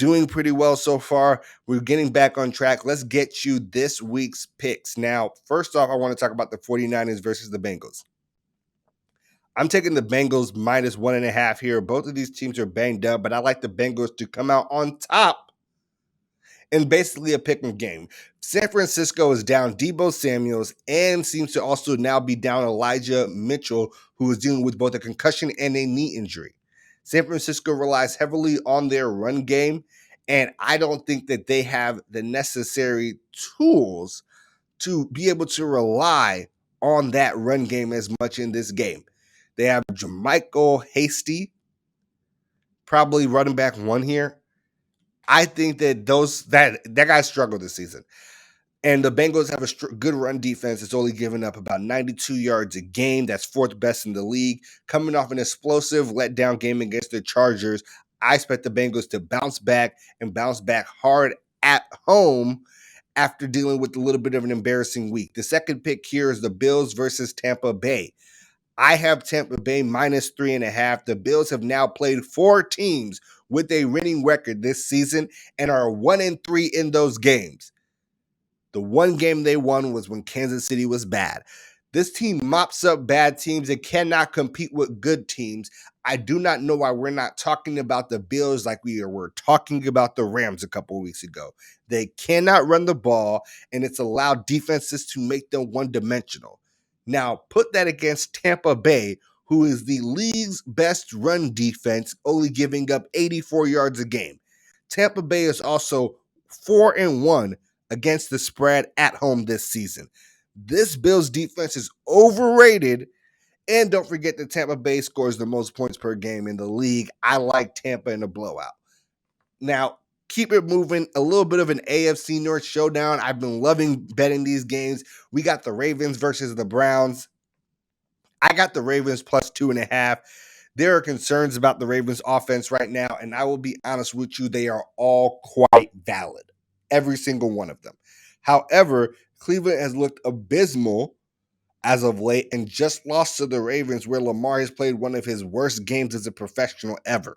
doing pretty well so far. We're getting back on track. Let's get you this week's picks. Now, first off, I want to talk about the 49ers versus the Bengals. I'm taking the Bengals minus 1.5 here. Both of these teams are banged up, but I like the Bengals to come out on top in basically a pick'em game. San Francisco is down Deebo Samuels and seems to also now be down Elijah Mitchell, who is dealing with both a concussion and a knee injury. San Francisco relies heavily on their run game, and I don't think that they have the necessary tools to be able to rely on that run game as much in this game. They have Jermichael Hasty, probably running back one here. I think that that guy struggled this season. And the Bengals have a good run defense. It's only given up about 92 yards a game. That's fourth best in the league. Coming off an explosive letdown game against the Chargers, I expect the Bengals to bounce back and bounce back hard at home after dealing with a little bit of an embarrassing week. The second pick here is the Bills versus Tampa Bay. I have Tampa Bay minus 3.5. The Bills have now played 4 teams with a winning record this season and are 1-3 in those games. The one game they won was when Kansas City was bad. This team mops up bad teams and cannot compete with good teams. I do not know why we're not talking about the Bills like we were talking about the Rams a couple of weeks ago. They cannot run the ball, and it's allowed defenses to make them one-dimensional. Now, put that against Tampa Bay, who is the league's best run defense, only giving up 84 yards a game. Tampa Bay is also 4-1 against the spread at home this season. This Bills defense is overrated. And don't forget that Tampa Bay scores the most points per game in the league. I like Tampa in a blowout. Now, keep it moving. A little bit of an AFC North showdown. I've been loving betting these games. We got the Ravens versus the Browns. I got the Ravens plus 2.5. There are concerns about the Ravens offense right now, and I will be honest with you, they are all quite valid. Every single one of them. However, Cleveland has looked abysmal as of late and just lost to the Ravens, where Lamar has played one of his worst games as a professional ever.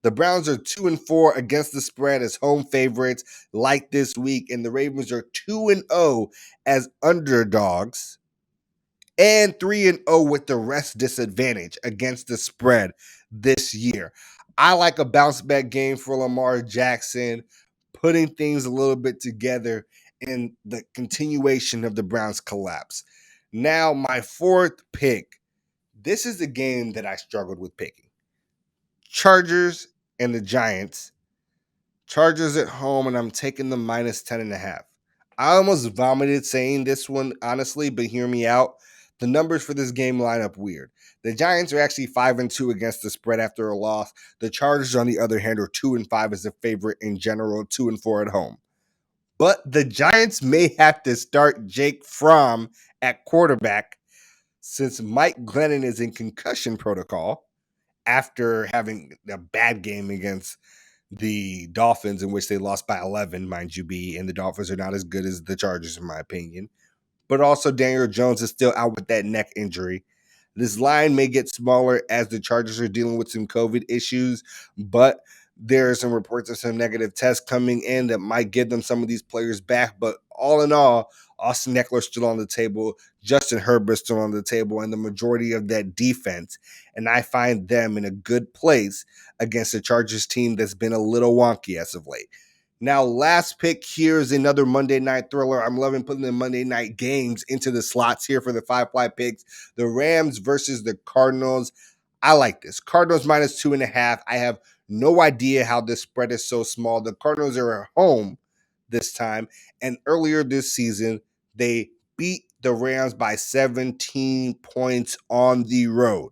The Browns are 2-4 against the spread as home favorites like this week, and the Ravens are 2-0 as underdogs and 3-0 with the rest disadvantage against the spread this year. I like a bounce back game for Lamar Jackson, putting things a little bit together in the continuation of the Browns' collapse. Now, my fourth pick. This is the game that I struggled with picking. Chargers and the Giants. Chargers at home, and I'm taking the minus 10.5. I almost vomited saying this one, honestly, but hear me out. The numbers for this game line up weird. The Giants are actually 5-2 against the spread after a loss. The Chargers, on the other hand, are 2-5 as a favorite in general, 2-4 at home. But the Giants may have to start Jake Fromm at quarterback since Mike Glennon is in concussion protocol after having a bad game against the Dolphins, in which they lost by 11, mind you be, and the Dolphins are not as good as the Chargers, in my opinion. But also Daniel Jones is still out with that neck injury. This line may get smaller as the Chargers are dealing with some COVID issues, but there are some reports of some negative tests coming in that might give them some of these players back. But all in all, Austin Eckler's still on the table, Justin Herbert's still on the table, and the majority of that defense. And I find them in a good place against the Chargers team that's been a little wonky as of late. Now, last pick here is another Monday night thriller. I'm loving putting the Monday night games into the slots here for the 5 fly picks. The Rams versus the Cardinals. I like this. Cardinals minus 2.5. I have no idea how this spread is so small. The Cardinals are at home this time, and earlier this season, they beat the Rams by 17 points on the road.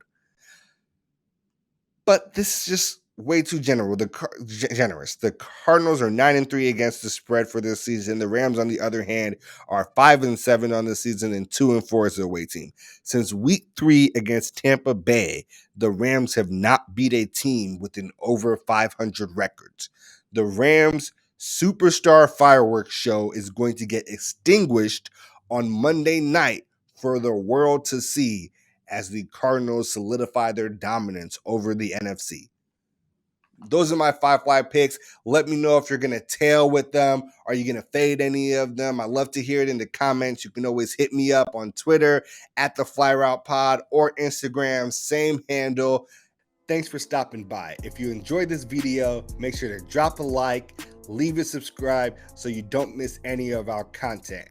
But this is just way too generous. The Cardinals are 9-3 against the spread for this season. The Rams, on the other hand, are 5-7 on the season and 2-4 as the away team. Since week 3 against Tampa Bay, the Rams have not beat a team with an over 500 records. The Rams' superstar fireworks show is going to get extinguished on Monday night for the world to see as the Cardinals solidify their dominance over the NFC. Those are my 5 picks. Let me know if you're going to tail with them. Are you going to fade any of them? I love to hear it in the comments. You can always hit me up on Twitter at the Fly Route Pod or Instagram, same handle. Thanks for stopping by. If you enjoyed this video, make sure to drop a like, leave a subscribe so you don't miss any of our content.